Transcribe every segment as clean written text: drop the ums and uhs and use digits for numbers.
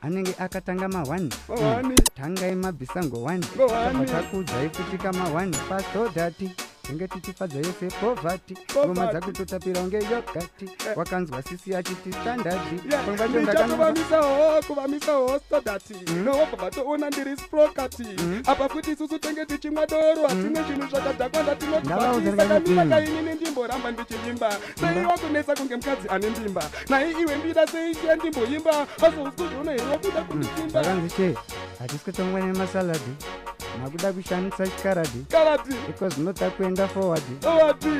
anenge akatanga ma1 tangai mabhisango 1 takudza ikutika ma1 pasodhati tinge tichifadza yese povhati ngoma dzakutotapira unge yogati wakanzwa sisi achiti standardi kuvamisa hostodhati nowobva vatoona ndiri sprokati apa futi isusu tenge tichimwa doro hatimwe zvinhu zvakadhakwa ndatinotvatisaka inini ndimboramba ndichiyimba sei wakunetsa kunge mukadzi ane ndimba nai iwe Mbida sei siya ndimboyimba azouskuzvona here wakuda kundiimba vakanzi hatisi kutongwa nemasaladi makuda kushandisa chikaradi because noda kuenda forward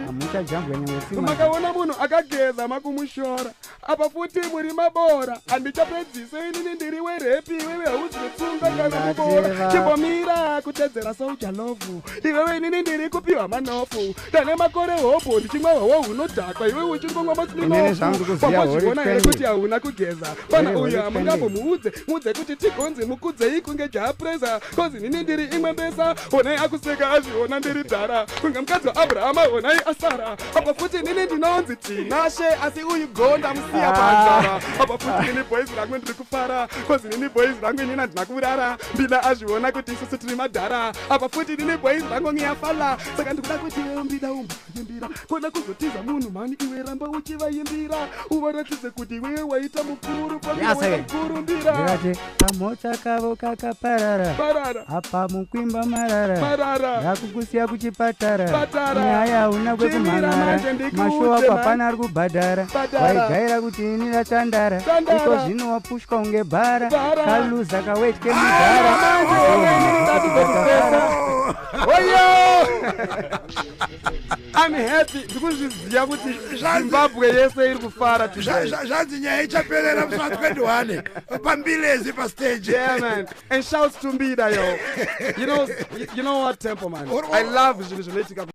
hamuchajambwa nyamwe makaona munhu akageza makumushora apa futi muri mabora handichapedzise inini ndiri werepi iwewe hauzi vetsunga kana mubora chimbomira kutedzera saujalovhu iwewe inini ndiri kupiwa manofu ndane makore hopo ndichimwa hwawo hunodhakwa iwewe uchingomwa maslinofuwamazviona here kuti hauna kugeza pana uyu hamungambomuudze muudze kuti tigonzi mukudzei kunge japresa kozi inini ndiri imwe mbesa honai akuseka azviona ndiri dhara kunge mukadzi waabrahama honai asara apa futi nini ndinonzi tinashe asi uyu gonda musiya panzara apa futi nini boys rangu ndiri kufara kozi nini boys rangu inini handina kurara Mbida azviona kuti isusu tiri madhara apa futi nini boys rangu ngiyafala saka ndikuda kuti wewe Mbida umbayimbira kona kuzotiza munhu mani iwe ramba uchivayimbira uvaratidze kuti wewe waita mukuru pamukuru Mbida ndikati kamota kavo kakaparara apa mukwimba marara yakukusiya kuchipatara nyaya hauna kwekumhanara masho ako hapana ari kubhadhara waigaira kuti ini ratandara iko zvino wapushwa unge bhara kaluza kaweti kemidhara I'm happy ndikuzviziva kuti Zimbabwe yese iri kufara zvanzi nyaya ichaperera musati 21 pambilezi pastage. Yeah man, and shouts to Mbida yo. You know what, Temple man, I love zvinhu zvinoitika